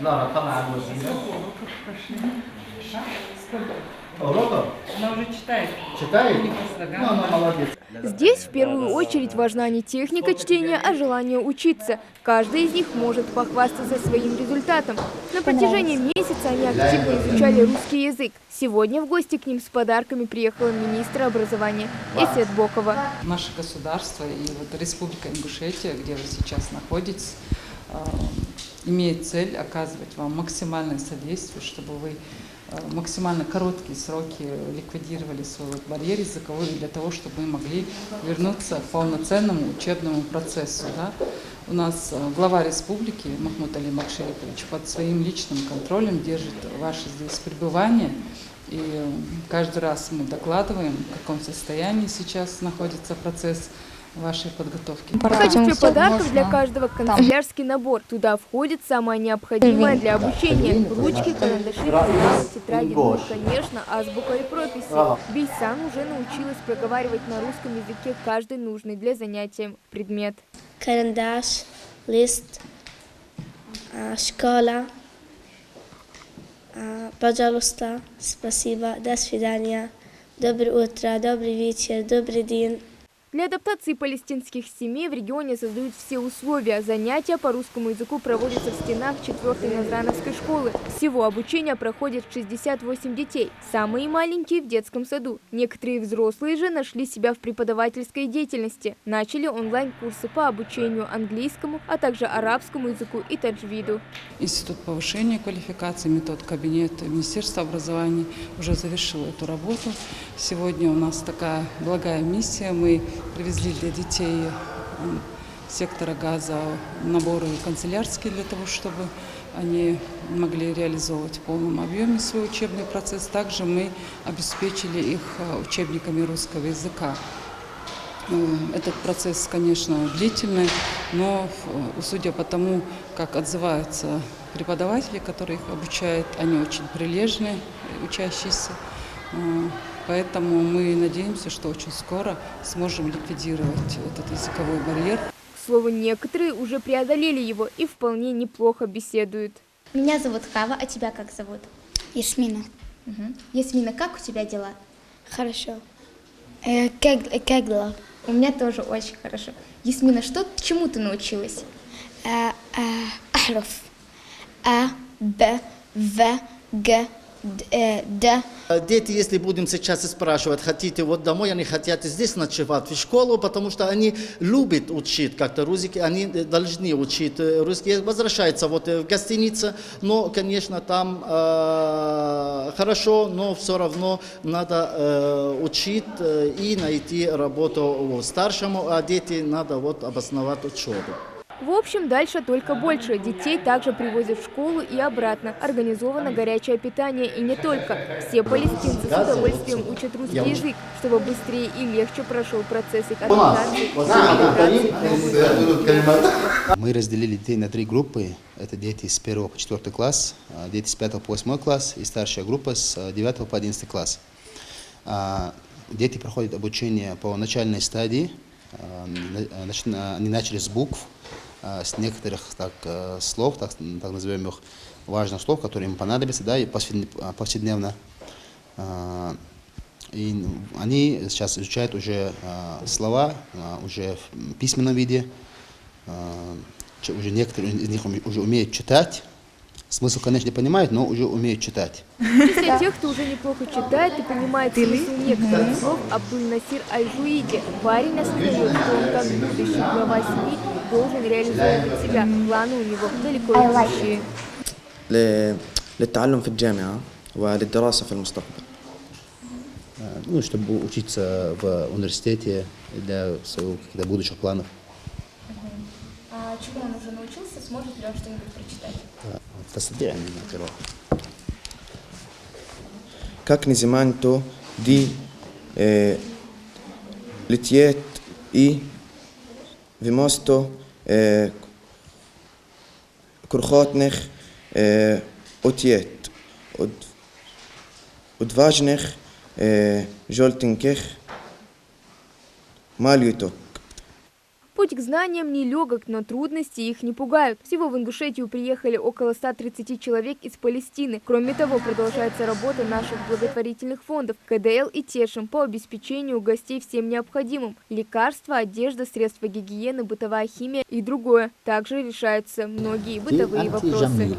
Лара, طلع الوزيرة. Уроков? Она уже читает. Читает? Не по слогам. Ну, она молодец. Здесь в первую очередь важна не техника чтения, а желание учиться. Каждый из них может похвастаться своим результатом. На протяжении месяца они активно изучали русский язык. Сегодня в гости к ним с подарками приехала министр образования Эсет Бокова. Наше государство и вот Республика Ингушетия, где вы сейчас находитесь, имеет цель оказывать вам максимальное содействие, чтобы вы максимально короткие сроки ликвидировали свой барьер языковой для того, чтобы мы могли вернуться к полноценному учебному процессу. Да? У нас глава республики Махмуд Али Макшерипович под своим личным контролем держит ваше здесь пребывание. И каждый раз мы докладываем, в каком состоянии сейчас находится процесс вашей подготовки. В качестве подарков для каждого канцелярский набор. Туда входит самое необходимое для обучения. Ручки, карандаши, журналы, тетради, ну и, конечно, азбука и прописи. Бейсан уже научилась проговаривать на русском языке каждый нужный для занятия предмет. Карандаш, лист, школа, пожалуйста, спасибо, до свидания, доброе утро, добрый вечер, добрый день. Для адаптации палестинских семей в регионе создают все условия. Занятия по русскому языку проводятся в стенах 4-й Назрановской школы. Всего обучение проходит 68 детей. Самые маленькие в детском саду. Некоторые взрослые же нашли себя в преподавательской деятельности. Начали онлайн-курсы по обучению английскому, а также арабскому языку и таджвиду. Институт повышения квалификации, метод кабинет Министерства образования уже завершил эту работу. Сегодня у нас такая благая миссия. Мы привезли для детей сектора Газа наборы канцелярские для того, чтобы они могли реализовывать в полном объеме свой учебный процесс. Также мы обеспечили их учебниками русского языка. Этот процесс, конечно, длительный, но судя по тому, как отзываются преподаватели, которые их обучают, они очень прилежные, учащиеся. Поэтому мы надеемся, что очень скоро сможем ликвидировать этот языковой барьер. К слову, некоторые уже преодолели его и вполне неплохо беседуют. Меня зовут Хава, а тебя как зовут? Ясмина. Ясмина, как у тебя дела? Хорошо. Как дела? У меня тоже очень хорошо. Ясмина, чему ты научилась? أحرف Б, В, Г, Д. Дети, если будем сейчас спрашивать, хотите вот домой, они хотят здесь ночевать, в школу, потому что они любят учить как-то русский, они должны учить русский. Возвращаются вот в гостиницу, но, конечно, там хорошо, но все равно надо учить и найти работу старшему, а дети надо вот обосновать учебу. В общем, дальше только больше. Детей также привозят в школу и обратно. Организовано горячее питание и не только. Все палестинцы с удовольствием учат русский язык, чтобы быстрее и легче прошел процесс их адаптации. Мы разделили детей на 3 группы. Это дети с 1 по 4 класс, дети с 5 по 8 класс и старшая группа с 9 по 11 класс. Дети проходят обучение по начальной стадии. Они начали с букв, с некоторых слов, так назовем их, важных слов, которые им понадобятся, да, и повседневно. И они сейчас изучают уже слова, уже в письменном виде, уже некоторые из них уже умеют читать. Смысл, конечно, не понимают, но уже умеют читать. Для тех, кто уже неплохо читает и понимает смысл некоторых слов, Абдуль-Насир Аль-Жуиди, парень осознает, что он как будущий глава семьи должен реализовывать себя. Планы у него далеко идущие. للتعلم في الجامعة وللدراسة في المستقبل. Ну, чтобы учиться в университете для каких-то будущих планов. А чему он уже научился? Сможет ли он что-нибудь прочитать? تستطيع أن القراءة. как низиманто ди литьет и вимосто курхотных отьет odważnych żoltynких малюток. Путь к знаниям нелегок, но трудности их не пугают. Всего в Ингушетию приехали около 130 человек из Палестины. Кроме того, продолжается работа наших благотворительных фондов КДЛ и Тешим по обеспечению гостей всем необходимым. Лекарства, одежда, средства гигиены, бытовая химия и другое. Также решаются многие бытовые вопросы.